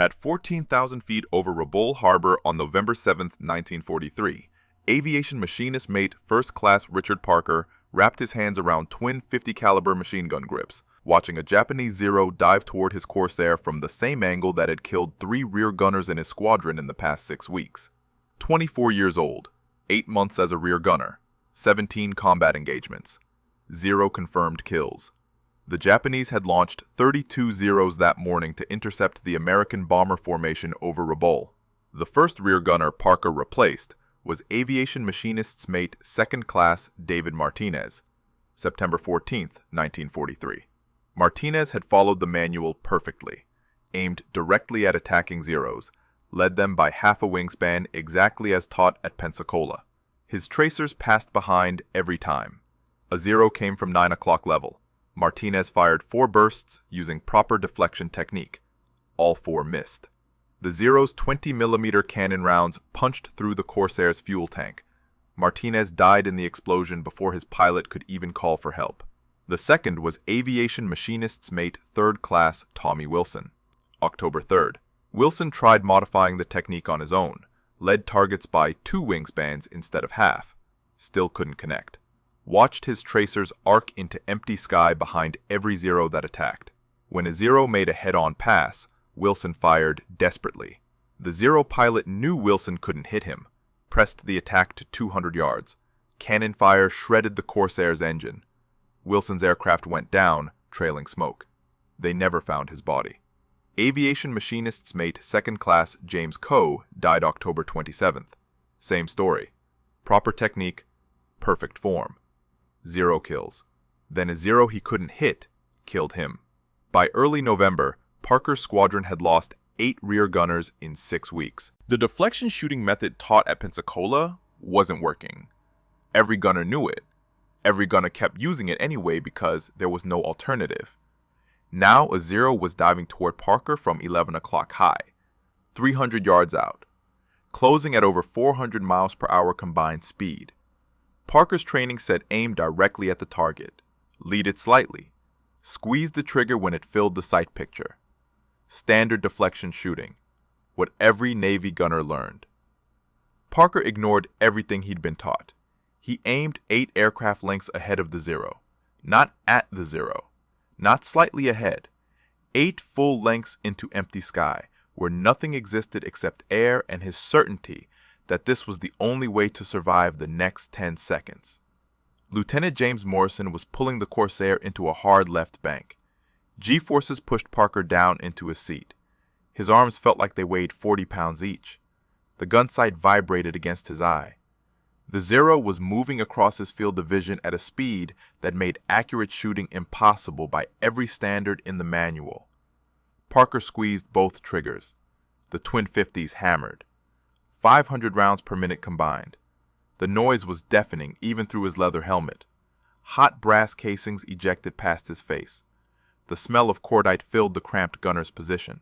At 14,000 feet over Rabaul Harbor on November 7, 1943, aviation machinist mate First Class Richard Parker wrapped his hands around twin 50-caliber machine gun grips, watching a Japanese Zero dive toward his Corsair from the same angle that had killed 3 rear gunners in his squadron in the past 6 weeks. 24 years old, 8 months as a rear gunner, 17 combat engagements, 0 confirmed kills. The Japanese had launched 32 Zeros that morning to intercept the American bomber formation over Rabaul. The first rear gunner Parker replaced was aviation machinist's mate Second Class David Martinez, September 14, 1943. Martinez had followed the manual perfectly, aimed directly at attacking Zeros, led them by half a wingspan exactly as taught at Pensacola. His tracers passed behind every time. A Zero came from 9 o'clock level. Martinez fired 4 bursts using proper deflection technique. All 4 missed. The Zero's 20mm cannon rounds punched through the Corsair's fuel tank. Martinez died in the explosion before his pilot could even call for help. The second was aviation machinist's mate Third Class Tommy Wilson, October 3rd. Wilson tried modifying the technique on his own, led targets by 2 wingspans instead of half. Still couldn't connect. Watched his tracers arc into empty sky behind every Zero that attacked. When a Zero made a head-on pass, Wilson fired desperately. The Zero pilot knew Wilson couldn't hit him, pressed the attack to 200 yards. Cannon fire shredded the Corsair's engine. Wilson's aircraft went down, trailing smoke. They never found his body. Aviation machinist's mate Second Class James Coe died October 27th. Same story. Proper technique, perfect form. 0 kills. Then a Zero he couldn't hit killed him. By early November, Parker's squadron had lost 8 rear gunners in 6 weeks. The deflection shooting method taught at Pensacola wasn't working. Every gunner knew it. Every gunner kept using it anyway because there was no alternative. Now a Zero was diving toward Parker from 11 o'clock high, 300 yards out, closing at over 400 miles per hour combined speed. Parker's training said aim directly at the target, lead it slightly, squeeze the trigger when it filled the sight picture. Standard deflection shooting, what every Navy gunner learned. Parker ignored everything he'd been taught. He aimed 8 aircraft lengths ahead of the Zero, not at the Zero, not slightly ahead. 8 full lengths into empty sky, where nothing existed except air and his certainty that this was the only way to survive the next 10 seconds. Lieutenant James Morrison was pulling the Corsair into a hard left bank. G-forces pushed Parker down into his seat. His arms felt like they weighed 40 pounds each. The gun sight vibrated against his eye. The Zero was moving across his field of vision at a speed that made accurate shooting impossible by every standard in the manual. Parker squeezed both triggers. The twin 50s hammered. 500 rounds per minute combined. The noise was deafening even through his leather helmet. Hot brass casings ejected past his face. The smell of cordite filled the cramped gunner's position.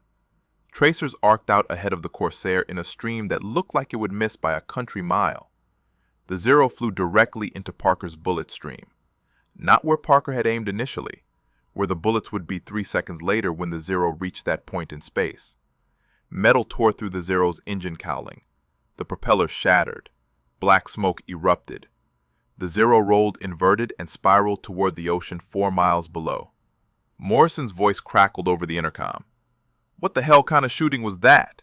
Tracers arced out ahead of the Corsair in a stream that looked like it would miss by a country mile. The Zero flew directly into Parker's bullet stream. Not where Parker had aimed initially, where the bullets would be 3 seconds later when the Zero reached that point in space. Metal tore through the Zero's engine cowling. The propeller shattered. Black smoke erupted. The Zero rolled inverted and spiraled toward the ocean 4 miles below. Morrison's voice crackled over the intercom. "What the hell kind of shooting was that?"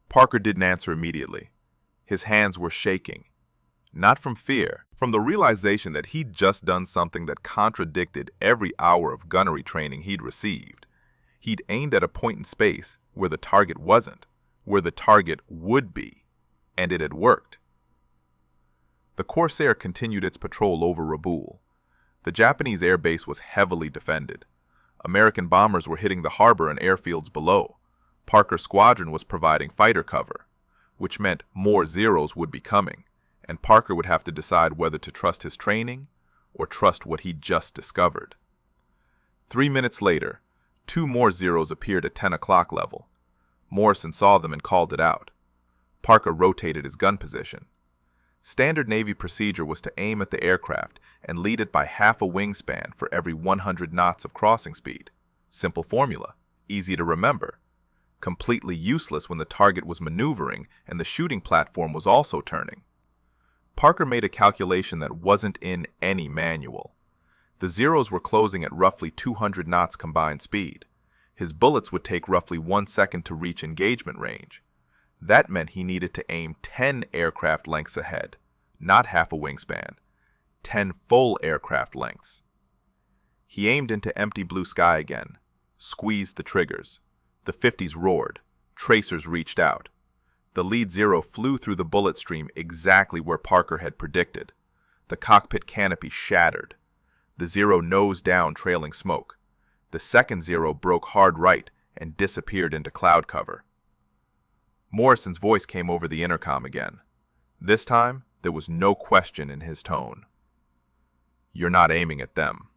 Parker didn't answer immediately. His hands were shaking. Not from fear, from the realization that he'd just done something that contradicted every hour of gunnery training he'd received. He'd aimed at a point in space where the target wasn't, where the target would be. And it had worked. The Corsair continued its patrol over Rabaul. The Japanese air base was heavily defended. American bombers were hitting the harbor and airfields below. Parker's squadron was providing fighter cover, which meant more Zeros would be coming, and Parker would have to decide whether to trust his training or trust what he'd just discovered. 3 minutes later, 2 more Zeros appeared at 10 o'clock level. Morrison saw them and called it out. Parker rotated his gun position. Standard Navy procedure was to aim at the aircraft and lead it by half a wingspan for every 100 knots of crossing speed. Simple formula, easy to remember. completely useless when the target was maneuvering and the shooting platform was also turning. Parker made a calculation that wasn't in any manual. The Zeros were closing at roughly 200 knots combined speed. His bullets would take roughly 1 second to reach engagement range. That meant he needed to aim 10 aircraft lengths ahead, not half a wingspan, 10 full aircraft lengths. He aimed into empty blue sky again, squeezed the triggers. The 50s roared, tracers reached out. The lead Zero flew through the bullet stream exactly where Parker had predicted. The cockpit canopy shattered. The Zero nosed down, trailing smoke. The second Zero broke hard right and disappeared into cloud cover. Morrison's voice came over the intercom again. This time, there was no question in his tone. "You're not aiming at them."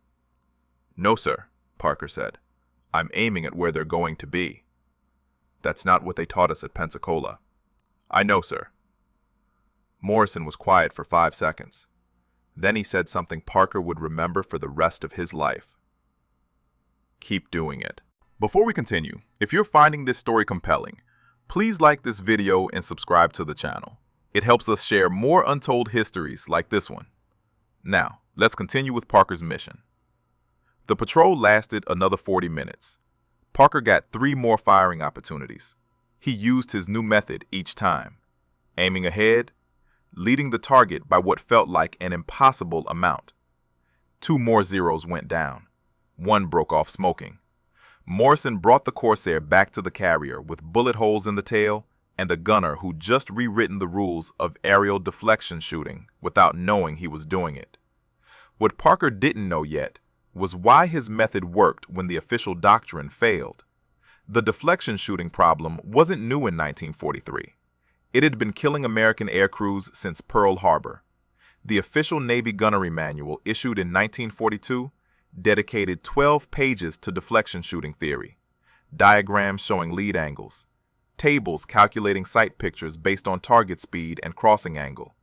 "No, sir," Parker said. "I'm aiming at where they're going to be." "That's not what they taught us at Pensacola." "I know, sir." Morrison was quiet for 5 seconds. Then he said something Parker would remember for the rest of his life. "Keep doing it." Before we continue, if you're finding this story compelling, please like this video and subscribe to the channel. It helps us share more untold histories like this one. Now, let's continue with Parker's mission. The patrol lasted another 40 minutes. Parker got 3 more firing opportunities. He used his new method each time, aiming ahead, leading the target by what felt like an impossible amount. 2 more Zeros went down. 1 broke off smoking. Morrison brought the Corsair back to the carrier with bullet holes in the tail and a gunner who'd just rewritten the rules of aerial deflection shooting without knowing he was doing it. What Parker didn't know yet was why his method worked when the official doctrine failed. The deflection shooting problem wasn't new in 1943. It had been killing American aircrews since Pearl Harbor. The official Navy gunnery manual, issued in 1942, dedicated 12 pages to deflection shooting theory, diagrams showing lead angles, tables calculating sight pictures based on target speed and crossing angle,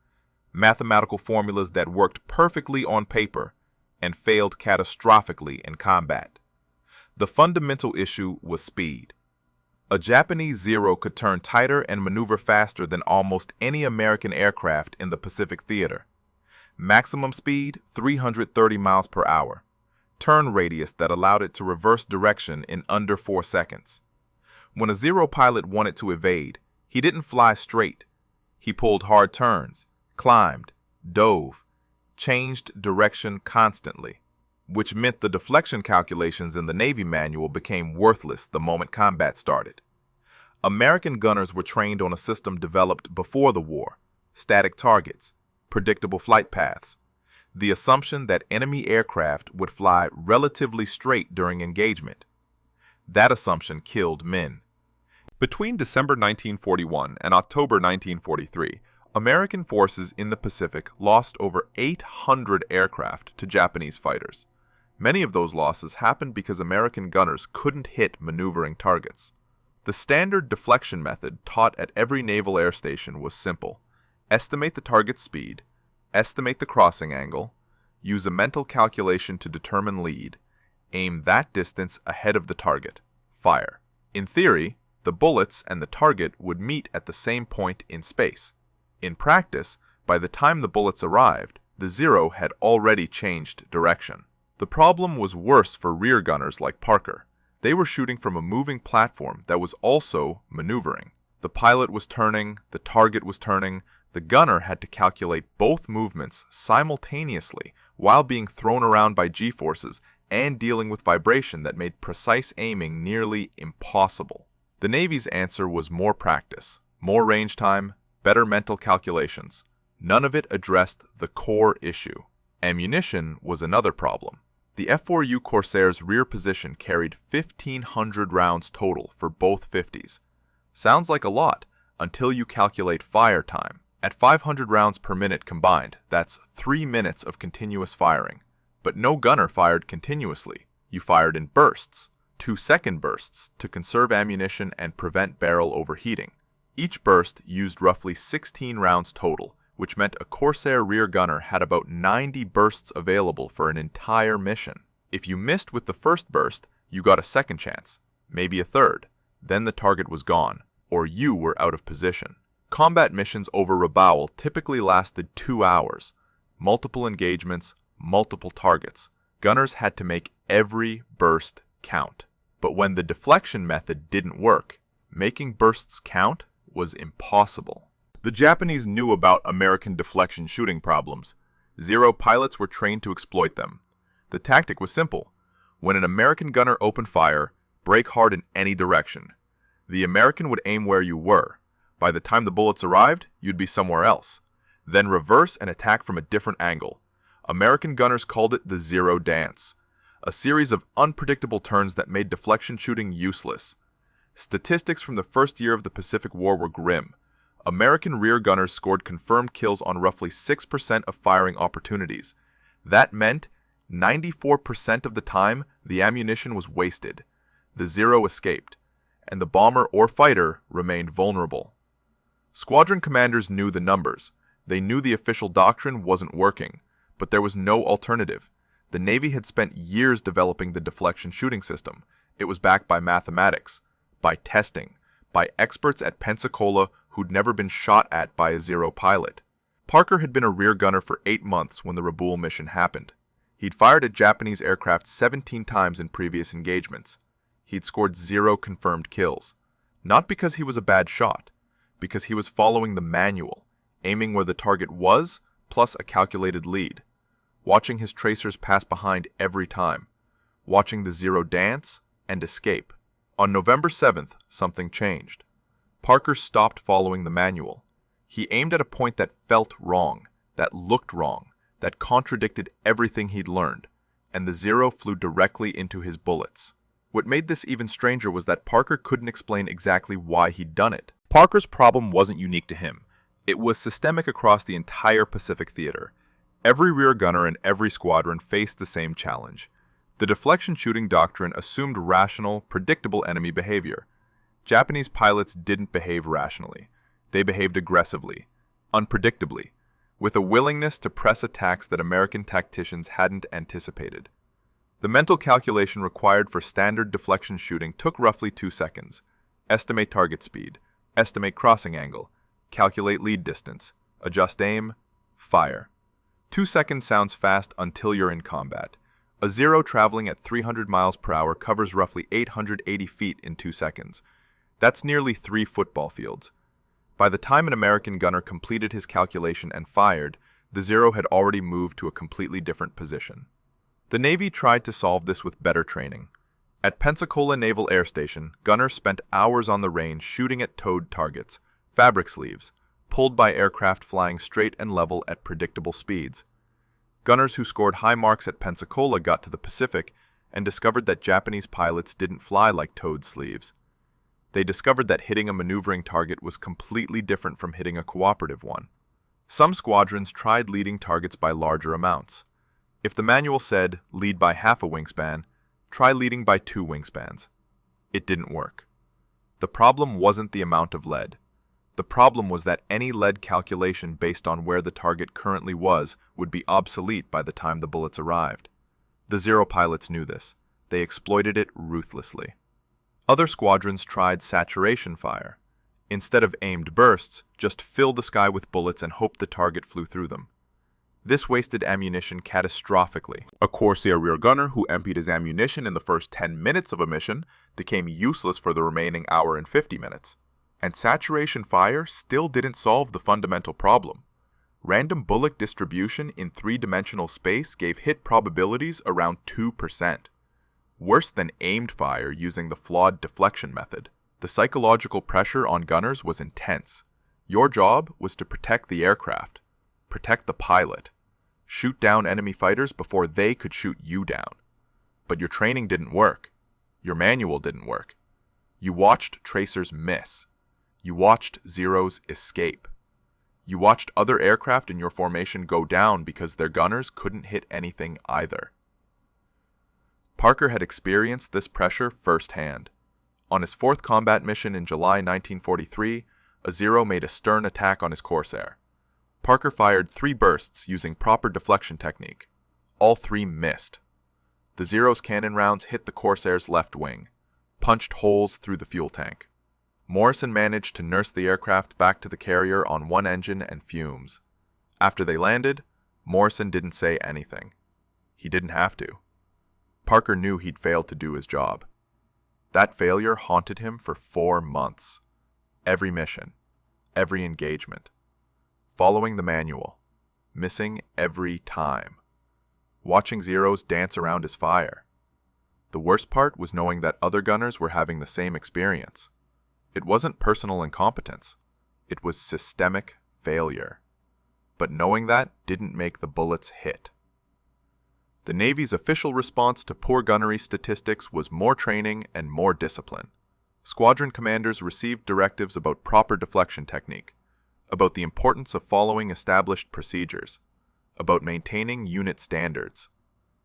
mathematical formulas that worked perfectly on paper and failed catastrophically in combat. The fundamental issue was speed. A Japanese Zero could turn tighter and maneuver faster than almost any American aircraft in the Pacific theater. Maximum speed, 330 miles per hour. Turn radius that allowed it to reverse direction in under 4 seconds. When a Zero pilot wanted to evade, he didn't fly straight. He pulled hard turns, climbed, dove, changed direction constantly, which meant the deflection calculations in the Navy manual became worthless the moment combat started. American gunners were trained on a system developed before the war: static targets, predictable flight paths, the assumption that enemy aircraft would fly relatively straight during engagement. That assumption killed men. Between December 1941 and October 1943, American forces in the Pacific lost over 800 aircraft to Japanese fighters. Many of those losses happened because American gunners couldn't hit maneuvering targets. The standard deflection method taught at every naval air station was simple: estimate the target's speed, estimate the crossing angle, use a mental calculation to determine lead, aim that distance ahead of the target, fire. In theory, the bullets and the target would meet at the same point in space. In practice, by the time the bullets arrived, the Zero had already changed direction. The problem was worse for rear gunners like Parker. They were shooting from a moving platform that was also maneuvering. The pilot was turning, the target was turning. The gunner had to calculate both movements simultaneously while being thrown around by G-forces and dealing with vibration that made precise aiming nearly impossible. The Navy's answer was more practice, more range time, better mental calculations. None of it addressed the core issue. Ammunition was another problem. The F4U Corsair's rear position carried 1,500 rounds total for both 50s. Sounds like a lot until you calculate fire time. At 500 rounds per minute combined, that's 3 minutes of continuous firing. But no gunner fired continuously. You fired in bursts, 2-second bursts, to conserve ammunition and prevent barrel overheating. Each burst used roughly 16 rounds total, which meant a Corsair rear gunner had about 90 bursts available for an entire mission. If you missed with the first burst, you got a second chance, maybe a third. then the target was gone, or you were out of position. Combat missions over Rabaul typically lasted 2 hours. Multiple engagements, multiple targets. Gunners had to make every burst count. But when the deflection method didn't work, making bursts count was impossible. The Japanese knew about American deflection shooting problems. Zero pilots were trained to exploit them. The tactic was simple. When an American gunner opened fire, brake hard in any direction. The American would aim where you were. By the time the bullets arrived, you'd be somewhere else. Then reverse and attack from a different angle. American gunners called it the zero dance, a series of unpredictable turns that made deflection shooting useless. Statistics from the first year of the Pacific War were grim. American rear gunners scored confirmed kills on roughly 6% of firing opportunities. That meant 94% of the time the ammunition was wasted. The Zero escaped, and the bomber or fighter remained vulnerable. Squadron commanders knew the numbers. They knew the official doctrine wasn't working, but there was no alternative. The Navy had spent years developing the deflection shooting system. It was backed by mathematics, by testing, by experts at Pensacola who'd never been shot at by a Zero pilot. Parker had been a rear gunner for 8 months when the Rabaul mission happened. He'd fired at Japanese aircraft 17 times in previous engagements. He'd scored 0 confirmed kills. Not because he was a bad shot, because he was following the manual, aiming where the target was, plus a calculated lead. Watching his tracers pass behind every time. Watching the Zero dance and escape. On November 7th, something changed. Parker stopped following the manual. He aimed at a point that felt wrong, that looked wrong, that contradicted everything he'd learned, and the Zero flew directly into his bullets. What made this even stranger was that Parker couldn't explain exactly why he'd done it. Parker's problem wasn't unique to him. It was systemic across the entire Pacific theater. Every rear gunner in every squadron faced the same challenge. The deflection shooting doctrine assumed rational, predictable enemy behavior. Japanese pilots didn't behave rationally. They behaved aggressively, unpredictably, with a willingness to press attacks that American tacticians hadn't anticipated. The mental calculation required for standard deflection shooting took roughly 2 seconds. Estimate target speed, estimate crossing angle, calculate lead distance, adjust aim, fire. 2 seconds sounds fast until you're in combat. A Zero traveling at 300 miles per hour covers roughly 880 feet in 2 seconds. That's nearly 3 football fields. By the time an American gunner completed his calculation and fired, the Zero had already moved to a completely different position. The Navy tried to solve this with better training. At Pensacola Naval Air Station, gunners spent hours on the range shooting at towed targets, fabric sleeves, pulled by aircraft flying straight and level at predictable speeds. Gunners who scored high marks at Pensacola got to the Pacific and discovered that Japanese pilots didn't fly like towed sleeves. They discovered that hitting a maneuvering target was completely different from hitting a cooperative one. Some squadrons tried leading targets by larger amounts. If the manual said, lead by half a wingspan, try leading by 2 wingspans. It didn't work. The problem wasn't the amount of lead. The problem was that any lead calculation based on where the target currently was would be obsolete by the time the bullets arrived. The Zero pilots knew this. They exploited it ruthlessly. Other squadrons tried saturation fire. Instead of aimed bursts, just fill the sky with bullets and hope the target flew through them. This wasted ammunition catastrophically. A Corsair rear gunner who emptied his ammunition in the first 10 minutes of a mission became useless for the remaining hour and 50 minutes. And saturation fire still didn't solve the fundamental problem. Random bullet distribution in 3-dimensional space gave hit probabilities around 2%. Worse than aimed fire using the flawed deflection method. The psychological pressure on gunners was intense. Your job was to protect the aircraft, protect the pilot, shoot down enemy fighters before they could shoot you down. But your training didn't work. Your manual didn't work. You watched tracers miss. You watched Zeros escape. You watched other aircraft in your formation go down because their gunners couldn't hit anything either. Parker had experienced this pressure firsthand. On his 4th combat mission in July 1943, a Zero made a stern attack on his Corsair. Parker fired 3 bursts using proper deflection technique. All 3 missed. The Zero's cannon rounds hit the Corsair's left wing. punched holes through the fuel tank. Morrison managed to nurse the aircraft back to the carrier on one engine and fumes. After they landed, Morrison didn't say anything. He didn't have to. Parker knew he'd failed to do his job. That failure haunted him for 4 months. Every mission, every engagement. Following the manual, missing every time. Watching Zeros dance around his fire. The worst part was knowing that other gunners were having the same experience. It wasn't personal incompetence. It was systemic failure. But knowing that didn't make the bullets hit. The Navy's official response to poor gunnery statistics was more training and more discipline. Squadron commanders received directives about proper deflection technique, about the importance of following established procedures, about maintaining unit standards.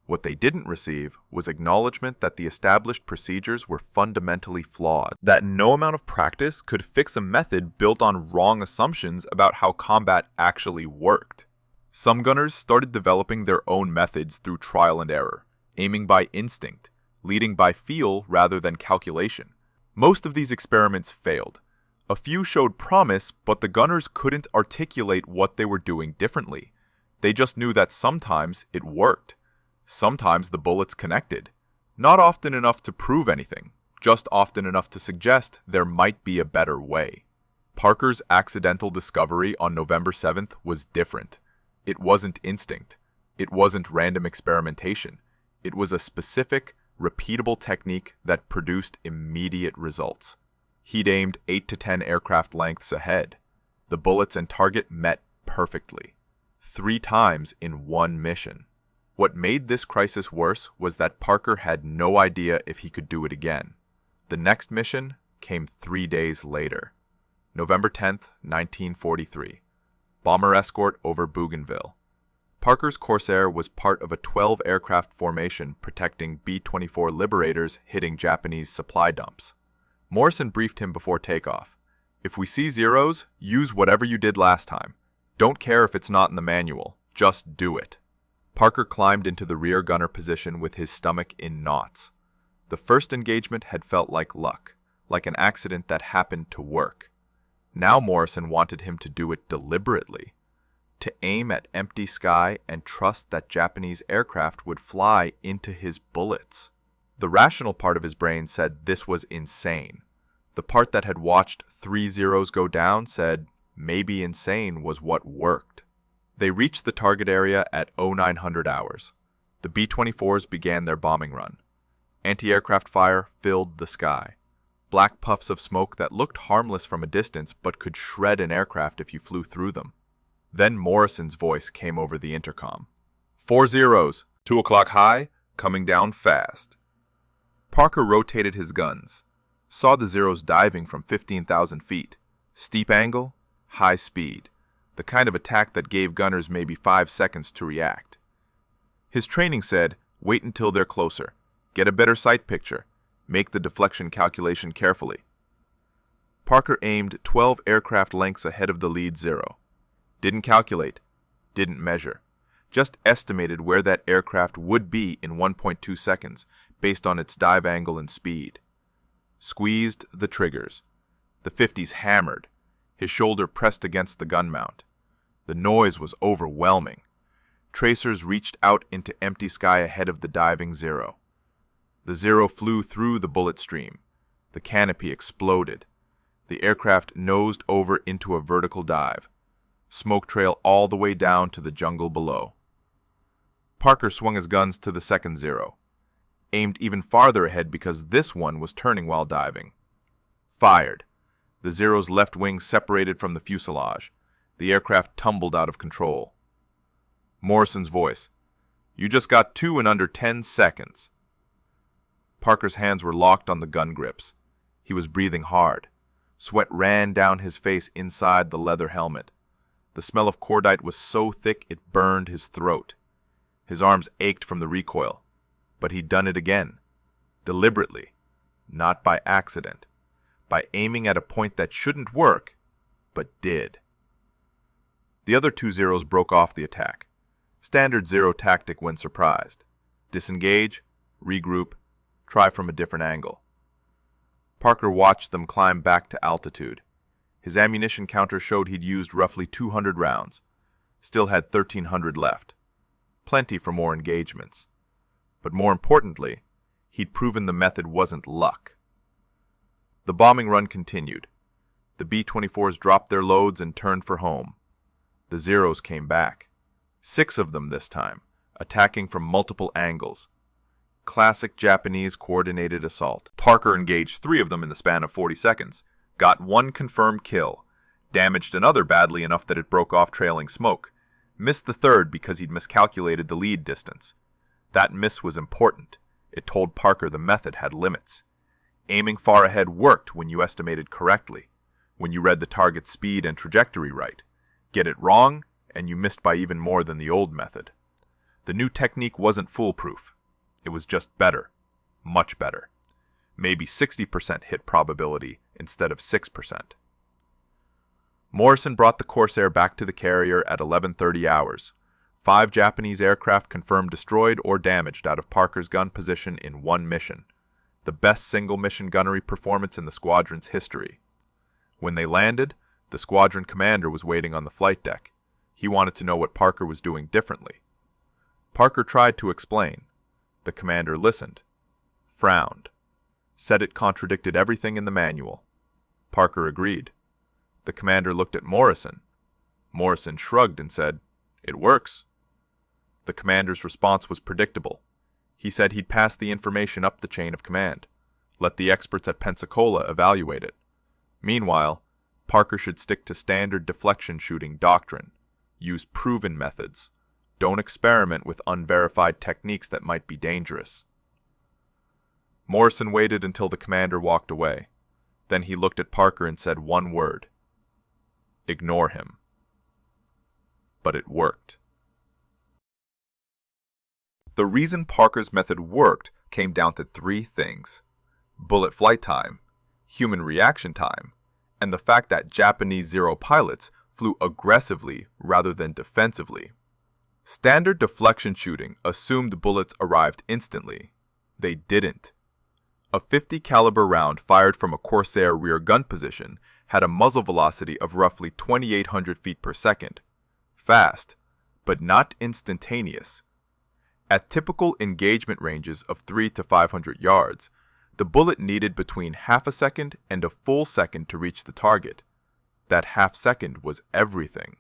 What they didn't receive was acknowledgement that the established procedures were fundamentally flawed, that no amount of practice could fix a method built on wrong assumptions about how combat actually worked. Some gunners started developing their own methods through trial and error, aiming by instinct, leading by feel rather than calculation. Most of these experiments failed. A few showed promise, but the gunners couldn't articulate what they were doing differently. They just knew that sometimes it worked. Sometimes the bullets connected. Not often enough to prove anything, just often enough to suggest there might be a better way. Parker's accidental discovery on November 7th was different. It wasn't instinct. It wasn't random experimentation. It was a specific, repeatable technique that produced immediate results. He'd aimed 8 to 10 aircraft lengths ahead. The bullets and target met perfectly. 3 times in one mission. What made this crisis worse was that Parker had no idea if he could do it again. The next mission came 3 days later. November 10th, 1943. Bomber escort over Bougainville. Parker's Corsair was part of a 12-aircraft formation protecting B-24 Liberators hitting Japanese supply dumps. Morrison briefed him before takeoff. If we see Zeros, use whatever you did last time. Don't care if it's not in the manual. Just do it. Parker climbed into the rear gunner position with his stomach in knots. The first engagement had felt like luck, like an accident that happened to work. Now Morrison wanted him to do it deliberately, to aim at empty sky and trust that Japanese aircraft would fly into his bullets. The rational part of his brain said this was insane. The part that had watched 3 Zeros go down said maybe insane was what worked. They reached the target area at 0900 hours. The B-24s began their bombing run. Anti-aircraft fire filled the sky. Black puffs of smoke that looked harmless from a distance but could shred an aircraft if you flew through them. Then Morrison's voice came over the intercom. 4 Zeros, 2 o'clock high, coming down fast. Parker rotated his guns, saw the Zeros diving from 15,000 feet. Steep angle, high speed. The kind of attack that gave gunners maybe 5 seconds to react. His training said, wait until they're closer. Get a better sight picture. Make the deflection calculation carefully. Parker aimed 12 aircraft lengths ahead of the lead Zero. Didn't calculate. Didn't measure. Just estimated where that aircraft would be in 1.2 seconds based on its dive angle and speed. Squeezed the triggers. The 50s hammered. His shoulder pressed against the gun mount. The noise was overwhelming. Tracers reached out into empty sky ahead of the diving Zero. The Zero flew through the bullet stream. The canopy exploded. The aircraft nosed over into a vertical dive. Smoke trail all the way down to the jungle below. Parker swung his guns to the second Zero. Aimed even farther ahead because this one was turning while diving. Fired. The Zero's left wing separated from the fuselage. The aircraft tumbled out of control. Morrison's voice. You just got 2 in under 10 seconds. Parker's hands were locked on the gun grips. He was breathing hard. Sweat ran down his face inside the leather helmet. The smell of cordite was so thick it burned his throat. His arms ached from the recoil. But he'd done it again. Deliberately. Not by accident. By aiming at a point that shouldn't work, but did. The other 2 Zeros broke off the attack. Standard Zero tactic when surprised. Disengage, regroup, try from a different angle. Parker watched them climb back to altitude. His ammunition counter showed he'd used roughly 200 rounds. Still had 1,300 left. Plenty for more engagements. But more importantly, he'd proven the method wasn't luck. The bombing run continued. The B-24s dropped their loads and turned for home. The Zeros came back. 6 of them this time, attacking from multiple angles. Classic Japanese coordinated assault. Parker engaged 3 of them in the span of 40 seconds, got 1 confirmed kill, damaged another badly enough that it broke off trailing smoke, missed the 3rd because he'd miscalculated the lead distance. That miss was important. It told Parker the method had limits. Aiming far ahead worked when you estimated correctly, when you read the target's speed and trajectory right. Get it wrong, and you missed by even more than the old method. The new technique wasn't foolproof. It was just better. Much better. Maybe 60% hit probability instead of 6%. Morrison brought the Corsair back to the carrier at 11:30 hours. 5 Japanese aircraft confirmed destroyed or damaged out of Parker's gun position in 1 mission. The best single-mission gunnery performance in the squadron's history. When they landed, the squadron commander was waiting on the flight deck. He wanted to know what Parker was doing differently. Parker tried to explain. The commander listened, frowned, said it contradicted everything in the manual. Parker agreed. The commander looked at Morrison. Morrison shrugged and said, "It works." The commander's response was predictable. He said he'd pass the information up the chain of command. Let the experts at Pensacola evaluate it. Meanwhile, Parker should stick to standard deflection shooting doctrine. Use proven methods. Don't experiment with unverified techniques that might be dangerous. Morrison waited until the commander walked away. Then he looked at Parker and said one word. Ignore him. But it worked. The reason Parker's method worked came down to 3 things: bullet flight time, human reaction time, and the fact that Japanese Zero pilots flew aggressively rather than defensively. Standard deflection shooting assumed bullets arrived instantly. They didn't. A .50 caliber round fired from a Corsair rear gun position had a muzzle velocity of roughly 2,800 feet per second. Fast, but not instantaneous. At typical engagement ranges of 300 to 500 yards, the bullet needed between half a second and a full second to reach the target. That half second was everything.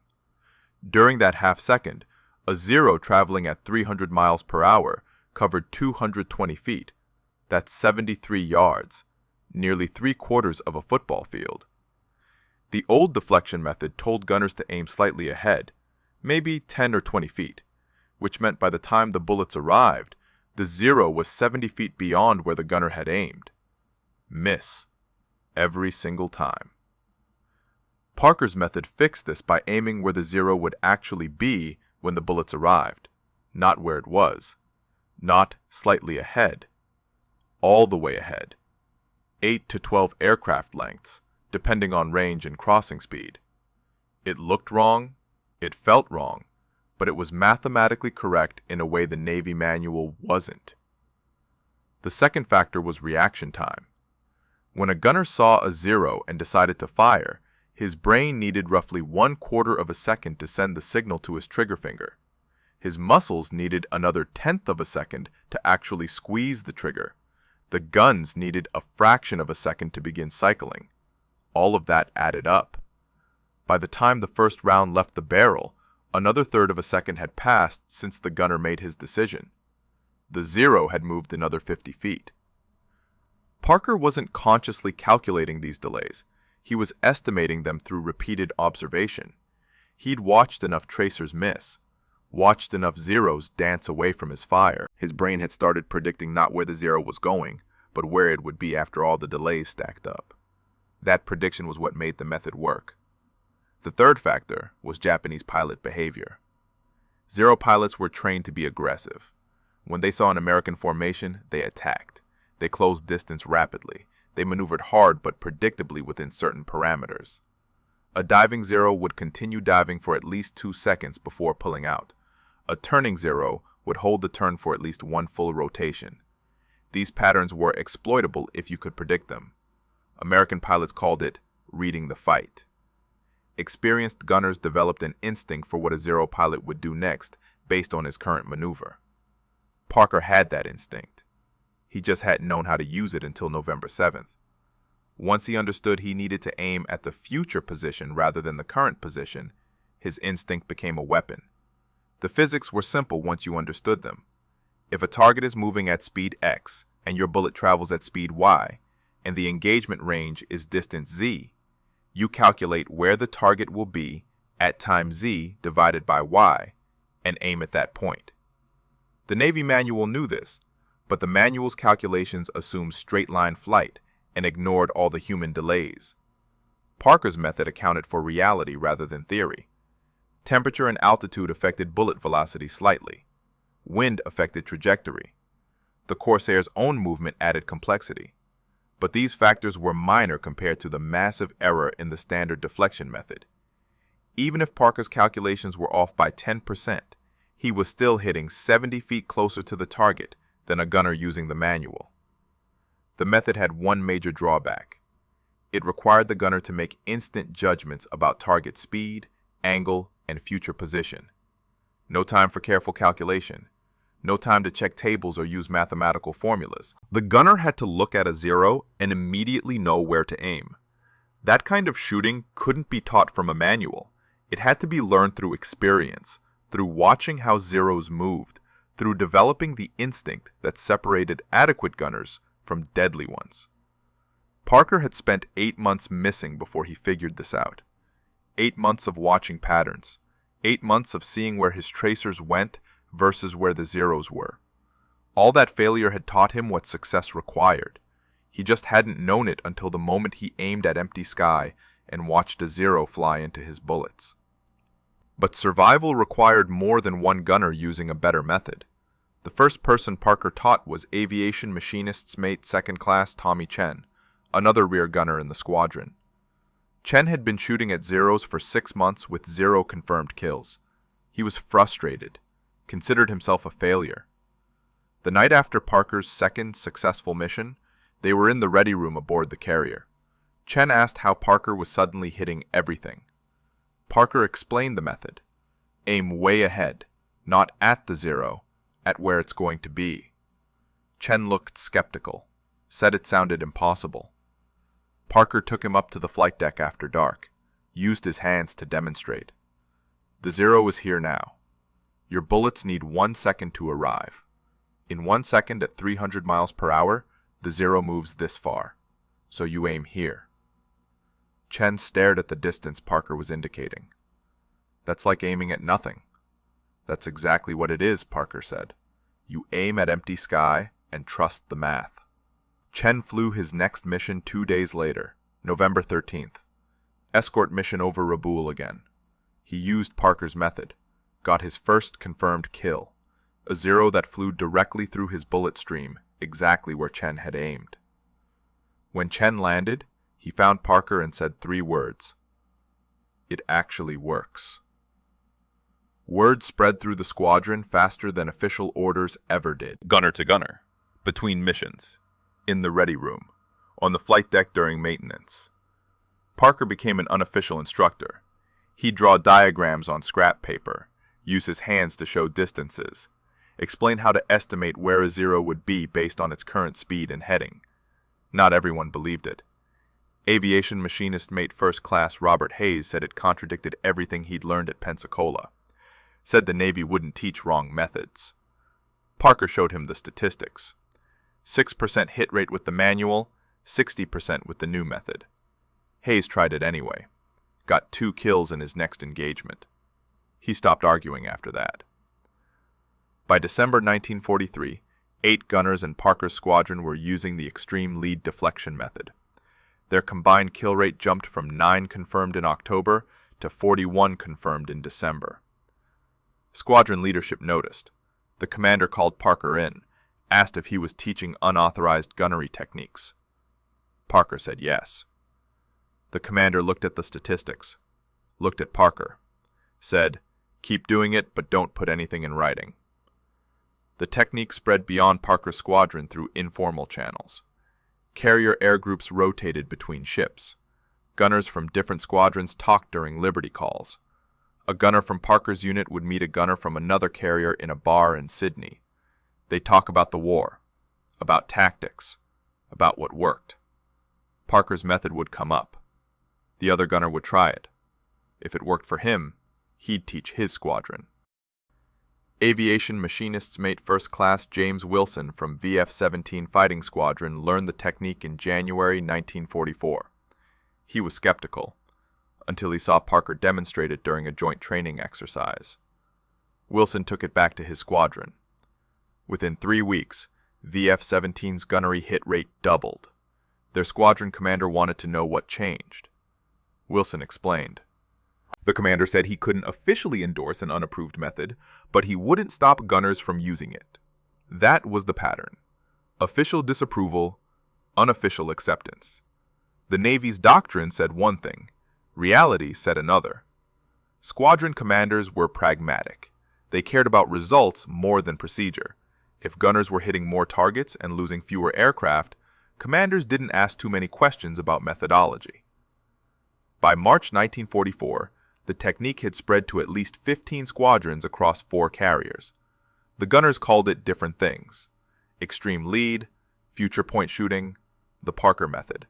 During that half second, a Zero traveling at 300 miles per hour covered 220 feet. That's 73 yards, nearly 3/4 of a football field. The old deflection method told gunners to aim slightly ahead, maybe 10 or 20 feet, which meant by the time the bullets arrived, the Zero was 70 feet beyond where the gunner had aimed. Miss. Every single time. Parker's method fixed this by aiming where the Zero would actually be when the bullets arrived, not where it was, not slightly ahead, all the way ahead, 8 to 12 aircraft lengths, depending on range and crossing speed. It looked wrong, it felt wrong, but it was mathematically correct in a way the Navy manual wasn't. The second factor was reaction time. When a gunner saw a Zero and decided to fire, his brain needed roughly 1/4 of a second to send the signal to his trigger finger. His muscles needed another 1/10 of a second to actually squeeze the trigger. The guns needed a fraction of a second to begin cycling. All of that added up. By the time the first round left the barrel, another 1/3 of a second had passed since the gunner made his decision. The Zero had moved another 50 feet. Parker wasn't consciously calculating these delays. He was estimating them through repeated observation. He'd watched enough tracers miss, watched enough Zeros dance away from his fire. His brain had started predicting not where the Zero was going, but where it would be after all the delays stacked up. That prediction was what made the method work. The third factor was Japanese pilot behavior. Zero pilots were trained to be aggressive. When they saw an American formation, they attacked. They closed distance rapidly. They maneuvered hard but predictably within certain parameters. A diving Zero would continue diving for at least 2 seconds before pulling out. A turning Zero would hold the turn for at least 1 full rotation. These patterns were exploitable if you could predict them. American pilots called it reading the fight. Experienced gunners developed an instinct for what a Zero pilot would do next based on his current maneuver. Parker had that instinct. He just hadn't known how to use it until November 7th. Once he understood he needed to aim at the future position rather than the current position, his instinct became a weapon. The physics were simple once you understood them. If a target is moving at speed x and your bullet travels at speed y, and the engagement range is distance z, you calculate where the target will be at time z divided by y and aim at that point. The Navy manual knew this, but the manual's calculations assumed straight-line flight and ignored all the human delays. Parker's method accounted for reality rather than theory. Temperature and altitude affected bullet velocity slightly. Wind affected trajectory. The Corsair's own movement added complexity. But these factors were minor compared to the massive error in the standard deflection method. Even if Parker's calculations were off by 10%, he was still hitting 70 feet closer to the target than a gunner using the manual. The method had one major drawback. It required the gunner to make instant judgments about target speed, angle, and future position. No time for careful calculation. No time to check tables or use mathematical formulas. The gunner had to look at a zero and immediately know where to aim. That kind of shooting couldn't be taught from a manual. It had to be learned through experience, through watching how zeros moved, through developing the instinct that separated adequate gunners from deadly ones. Parker had spent 8 months missing before he figured this out. 8 months of watching patterns. 8 months of seeing where his tracers went versus where the zeros were. All that failure had taught him what success required. He just hadn't known it until the moment he aimed at empty sky and watched a zero fly into his bullets. But survival required more than one gunner using a better method. The first person Parker taught was Aviation Machinist's mate 2nd Class Tommy Chen, another rear gunner in the squadron. Chen had been shooting at zeros for 6 months with 0 confirmed kills. He was frustrated, considered himself a failure. The night after Parker's second successful mission, they were in the ready room aboard the carrier. Chen asked how Parker was suddenly hitting everything. Parker explained the method. Aim way ahead, not at the zero, at where it's going to be. Chen looked skeptical, said it sounded impossible. Parker took him up to the flight deck after dark, used his hands to demonstrate. The zero is here now. Your bullets need 1 second to arrive. In 1 second at 300 miles per hour, the zero moves this far, so you aim here. Chen stared at the distance Parker was indicating. That's like aiming at nothing. That's exactly what it is, Parker said. You aim at empty sky and trust the math. Chen flew his next mission 2 days later, November 13th. Escort mission over Rabaul again. He used Parker's method, got his first confirmed kill, a zero that flew directly through his bullet stream, exactly where Chen had aimed. When Chen landed, he found Parker and said 3 words. It actually works. Word spread through the squadron faster than official orders ever did. Gunner to gunner, between missions, in the ready room, on the flight deck during maintenance. Parker became an unofficial instructor. He'd draw diagrams on scrap paper, use his hands to show distances, explain how to estimate where a zero would be based on its current speed and heading. Not everyone believed it. Aviation Machinist mate 1st Class Robert Hayes said it contradicted everything he'd learned at Pensacola, said the Navy wouldn't teach wrong methods. Parker showed him the statistics. 6% hit rate with the manual, 60% with the new method. Hayes tried it anyway. Got 2 kills in his next engagement. He stopped arguing after that. By December 1943, 8 gunners in Parker's squadron were using the extreme lead deflection method. Their combined kill rate jumped from 9 confirmed in October to 41 confirmed in December. Squadron leadership noticed. The commander called Parker in, asked if he was teaching unauthorized gunnery techniques. Parker said yes. The commander looked at the statistics, looked at Parker, said, "Keep doing it, but don't put anything in writing." The technique spread beyond Parker's squadron through informal channels. Carrier air groups rotated between ships. Gunners from different squadrons talked during Liberty calls. A gunner from Parker's unit would meet a gunner from another carrier in a bar in Sydney. They'd talk about the war, about tactics, about what worked. Parker's method would come up. The other gunner would try it. If it worked for him, he'd teach his squadron. Aviation Machinist's mate First Class James Wilson from VF-17 Fighting Squadron learned the technique in January 1944. He was skeptical, until he saw Parker demonstrate it during a joint training exercise. Wilson took it back to his squadron. Within 3 weeks, VF-17's gunnery hit rate doubled. Their squadron commander wanted to know what changed. Wilson explained. The commander said he couldn't officially endorse an unapproved method, but he wouldn't stop gunners from using it. That was the pattern. Official disapproval, unofficial acceptance. The Navy's doctrine said one thing, reality said another. Squadron commanders were pragmatic. They cared about results more than procedure. If gunners were hitting more targets and losing fewer aircraft, commanders didn't ask too many questions about methodology. By March 1944, the technique had spread to at least 15 squadrons across 4 carriers. The gunners called it different things: extreme lead, future point shooting, the Parker method.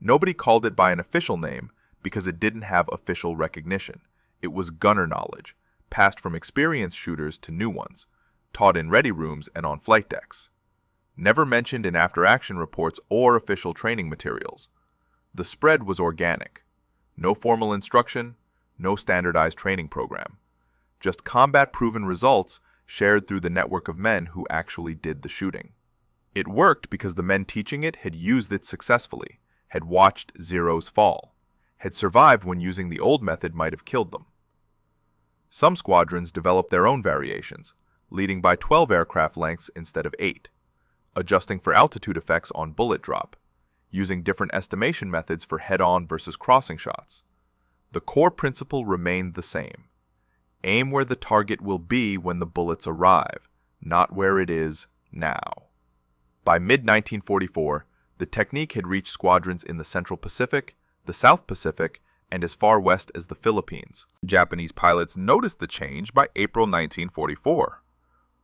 Nobody called it by an official name because it didn't have official recognition. It was gunner knowledge, passed from experienced shooters to new ones, taught in ready rooms and on flight decks. Never mentioned in after-action reports or official training materials. The spread was organic. No formal instruction, no standardized training program. Just combat-proven results shared through the network of men who actually did the shooting. It worked because the men teaching it had used it successfully, had watched Zeros fall, had survived when using the old method might have killed them. Some squadrons developed their own variations, leading by 12 aircraft lengths instead of 8, adjusting for altitude effects on bullet drop, using different estimation methods for head-on versus crossing shots. The core principle remained the same. Aim where the target will be when the bullets arrive, not where it is now. By mid-1944, the technique had reached squadrons in the Central Pacific, the South Pacific, and as far west as the Philippines. Japanese pilots noticed the change by April 1944.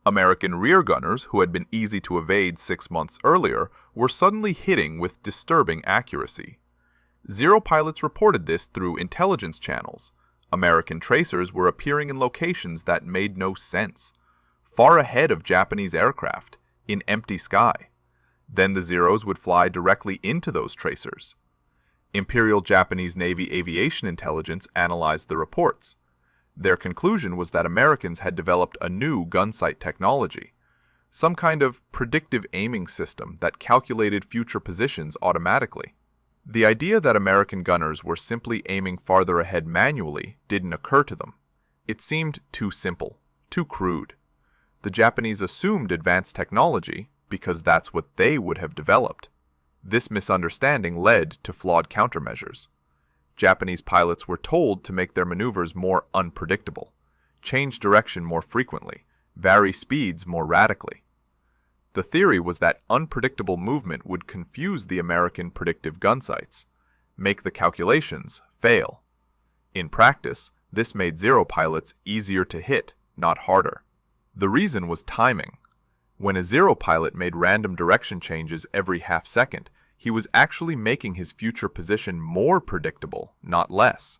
American rear gunners, who had been easy to evade 6 months earlier, were suddenly hitting with disturbing accuracy. Zero pilots reported this through intelligence channels. American tracers were appearing in locations that made no sense, far ahead of Japanese aircraft, in empty sky. Then the Zeros would fly directly into those tracers. Imperial Japanese Navy aviation intelligence analyzed the reports. Their conclusion was that Americans had developed a new gunsight technology, some kind of predictive aiming system that calculated future positions automatically. The idea that American gunners were simply aiming farther ahead manually didn't occur to them. It seemed too simple, too crude. The Japanese assumed advanced technology because that's what they would have developed. This misunderstanding led to flawed countermeasures. Japanese pilots were told to make their maneuvers more unpredictable, change direction more frequently, vary speeds more radically. The theory was that unpredictable movement would confuse the American predictive gunsights, make the calculations fail. In practice, this made Zero pilots easier to hit, not harder. The reason was timing. When a Zero pilot made random direction changes every half second, he was actually making his future position more predictable, not less.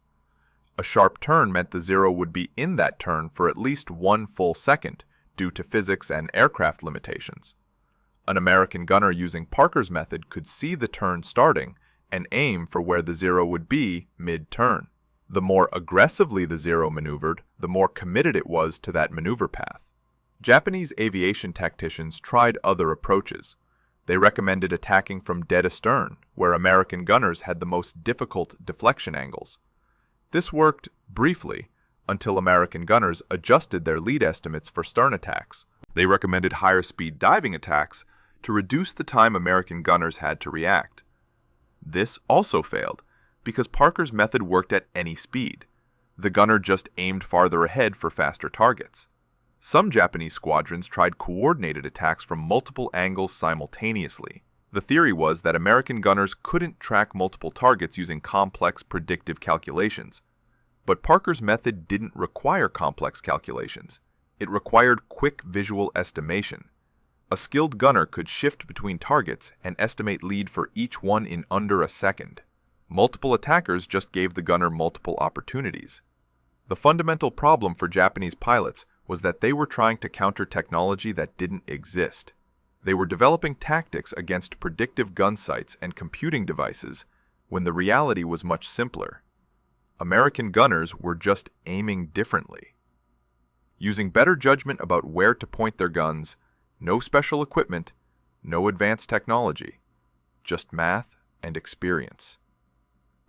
A sharp turn meant the Zero would be in that turn for at least 1 full second, due to physics and aircraft limitations. An American gunner using Parker's method could see the turn starting and aim for where the Zero would be mid-turn. The more aggressively the Zero maneuvered, the more committed it was to that maneuver path. Japanese aviation tacticians tried other approaches. They recommended attacking from dead astern, where American gunners had the most difficult deflection angles. This worked briefly, until American gunners adjusted their lead estimates for stern attacks. They recommended higher speed diving attacks to reduce the time American gunners had to react. This also failed, because Parker's method worked at any speed. The gunner just aimed farther ahead for faster targets. Some Japanese squadrons tried coordinated attacks from multiple angles simultaneously. The theory was that American gunners couldn't track multiple targets using complex predictive calculations. But Parker's method didn't require complex calculations. It required quick visual estimation. A skilled gunner could shift between targets and estimate lead for each one in under a second. Multiple attackers just gave the gunner multiple opportunities. The fundamental problem for Japanese pilots was that they were trying to counter technology that didn't exist. They were developing tactics against predictive gun sights and computing devices when the reality was much simpler. American gunners were just aiming differently. Using better judgment about where to point their guns, no special equipment, no advanced technology, just math and experience.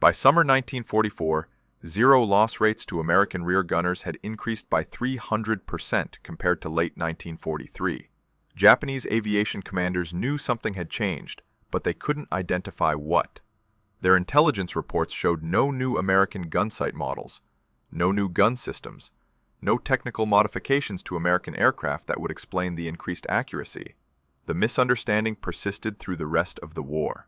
By summer 1944, zero loss rates to American rear gunners had increased by 300% compared to late 1943. Japanese aviation commanders knew something had changed, but they couldn't identify what. Their intelligence reports showed no new American gun sight models, no new gun systems, no technical modifications to American aircraft that would explain the increased accuracy. The misunderstanding persisted through the rest of the war.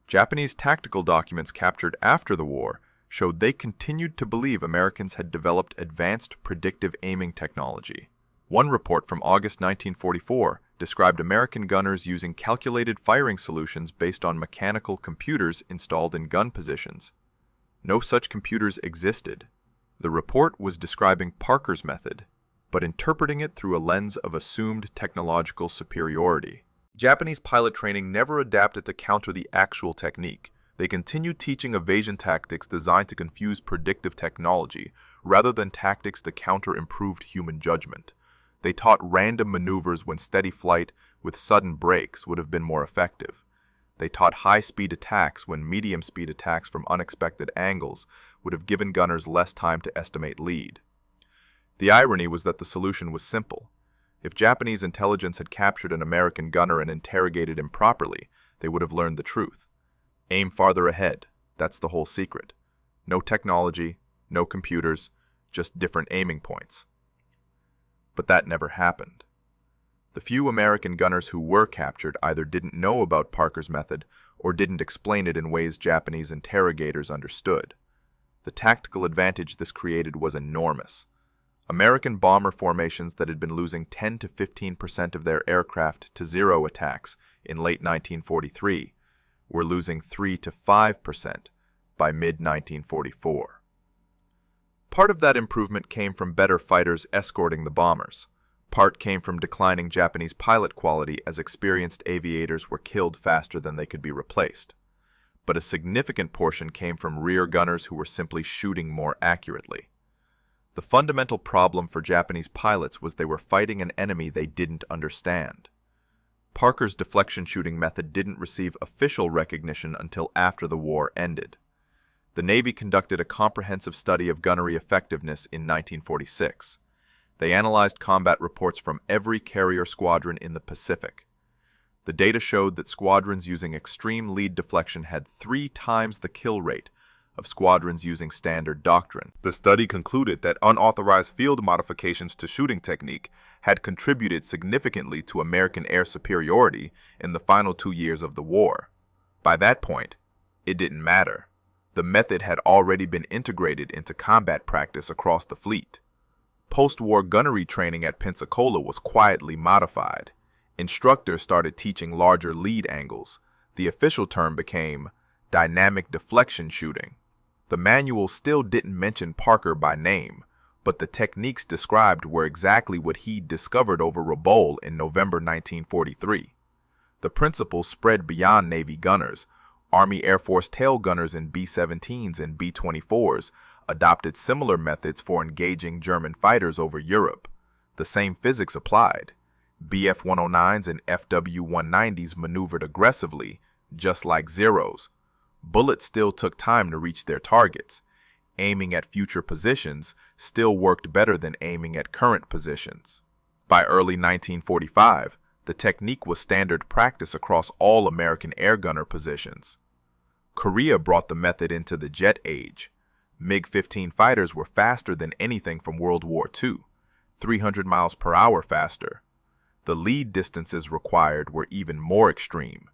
Japanese tactical documents captured after the war showed they continued to believe Americans had developed advanced predictive aiming technology. One report from August 1944 described American gunners using calculated firing solutions based on mechanical computers installed in gun positions. No such computers existed. The report was describing Parker's method, but interpreting it through a lens of assumed technological superiority. Japanese pilot training never adapted to counter the actual technique. They continued teaching evasion tactics designed to confuse predictive technology, rather than tactics to counter improved human judgment. They taught random maneuvers when steady flight with sudden brakes would have been more effective. They taught high-speed attacks when medium-speed attacks from unexpected angles would have given gunners less time to estimate lead. The irony was that the solution was simple. If Japanese intelligence had captured an American gunner and interrogated him properly, they would have learned the truth. Aim farther ahead. That's the whole secret. No technology, no computers, just different aiming points. But that never happened. The few American gunners who were captured either didn't know about Parker's method or didn't explain it in ways Japanese interrogators understood. The tactical advantage this created was enormous. American bomber formations that had been losing 10 to 15% of their aircraft to zero attacks in late 1943 were losing 3 to 5% by mid-1944. Part of that improvement came from better fighters escorting the bombers. Part came from declining Japanese pilot quality as experienced aviators were killed faster than they could be replaced. But a significant portion came from rear gunners who were simply shooting more accurately. The fundamental problem for Japanese pilots was they were fighting an enemy they didn't understand. Parker's deflection shooting method didn't receive official recognition until after the war ended. The Navy conducted a comprehensive study of gunnery effectiveness in 1946. They analyzed combat reports from every carrier squadron in the Pacific. The data showed that squadrons using extreme lead deflection had 3 times the kill rate of squadrons using standard doctrine. The study concluded that unauthorized field modifications to shooting technique had contributed significantly to American air superiority in the final 2 years of the war. By that point, it didn't matter. The method had already been integrated into combat practice across the fleet. Post-war gunnery training at Pensacola was quietly modified. Instructors started teaching larger lead angles. The official term became dynamic deflection shooting. The manual still didn't mention Parker by name, but the techniques described were exactly what he'd discovered over Rabaul in November 1943. The principles spread beyond Navy gunners. Army Air Force tail gunners in B-17s and B-24s adopted similar methods for engaging German fighters over Europe. The same physics applied. BF-109s and FW-190s maneuvered aggressively, just like Zeros. Bullets still took time to reach their targets. Aiming at future positions still worked better than aiming at current positions. By early 1945, the technique was standard practice across all American air gunner positions. Korea brought the method into the jet age. MiG-15 fighters were faster than anything from World War II, 300 miles per hour faster. The lead distances required were even more extreme.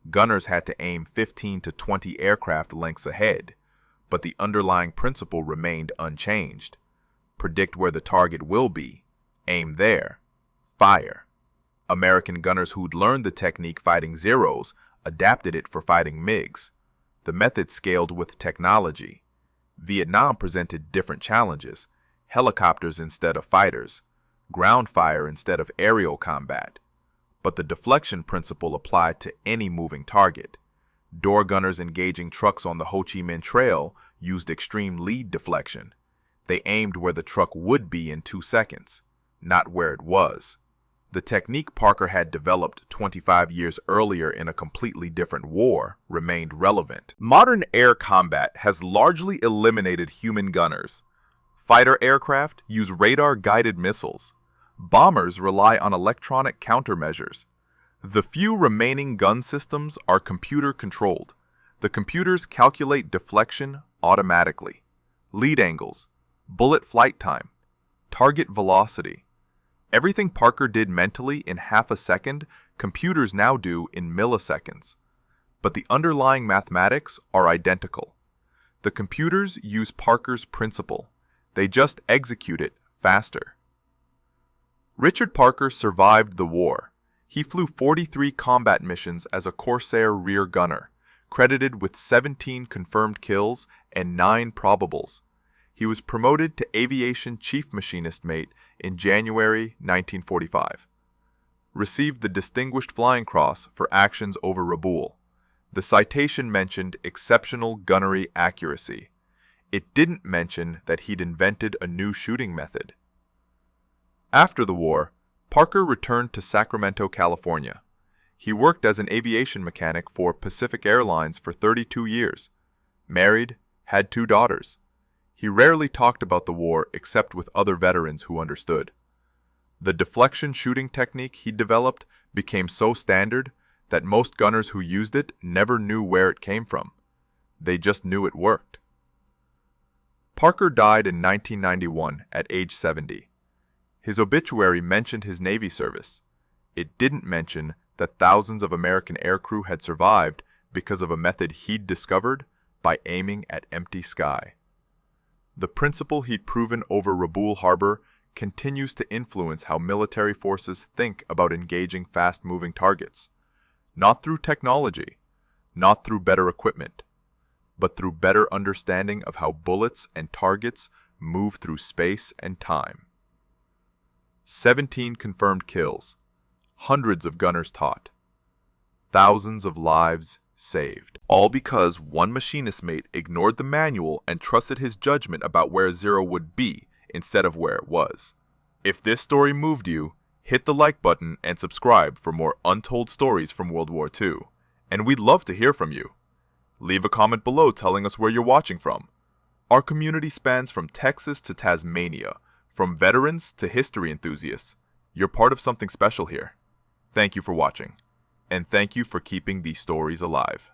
Gunners had to aim 15 to 20 aircraft lengths ahead, but the underlying principle remained unchanged. Predict where the target will be, aim there, fire. American gunners who'd learned the technique fighting Zeros adapted it for fighting MiGs. The method scaled with technology. Vietnam presented different challenges: helicopters instead of fighters, ground fire instead of aerial combat. But the deflection principle applied to any moving target. Door gunners engaging trucks on the Ho Chi Minh Trail used extreme lead deflection. They aimed where the truck would be in 2 seconds, not where it was. The technique Parker had developed 25 years earlier in a completely different war remained relevant. Modern air combat has largely eliminated human gunners. Fighter aircraft use radar-guided missiles. Bombers rely on electronic countermeasures. The few remaining gun systems are computer-controlled. The computers calculate deflection automatically. Lead angles, bullet flight time, target velocity. Everything Parker did mentally in half a second, computers now do in milliseconds. But the underlying mathematics are identical. The computers use Parker's principle. They just execute it faster. Richard Parker survived the war. He flew 43 combat missions as a Corsair rear gunner, credited with 17 confirmed kills and 9 probables. He was promoted to Aviation Chief Machinist Mate in January 1945. Received the Distinguished Flying Cross for actions over Rabaul. The citation mentioned exceptional gunnery accuracy. It didn't mention that he'd invented a new shooting method. After the war, Parker returned to Sacramento, California. He worked as an aviation mechanic for Pacific Airlines for 32 years. Married, had 2 daughters. He rarely talked about the war except with other veterans who understood. The deflection shooting technique he developed became so standard that most gunners who used it never knew where it came from. They just knew it worked. Parker died in 1991 at age 70. His obituary mentioned his Navy service. It didn't mention that thousands of American aircrew had survived because of a method he'd discovered by aiming at empty sky. The principle he'd proven over Rabaul Harbor continues to influence how military forces think about engaging fast-moving targets. Not through technology, not through better equipment, but through better understanding of how bullets and targets move through space and time. 17 confirmed kills, hundreds of gunners taught, thousands of lives saved. All because one machinist mate ignored the manual and trusted his judgment about where Zero would be instead of where it was. If this story moved you, hit the like button and subscribe for more untold stories from World War II. And we'd love to hear from you. Leave a comment below telling us where you're watching from. Our community spans from Texas to Tasmania, from veterans to history enthusiasts. You're part of something special here. Thank you for watching. And thank you for keeping these stories alive.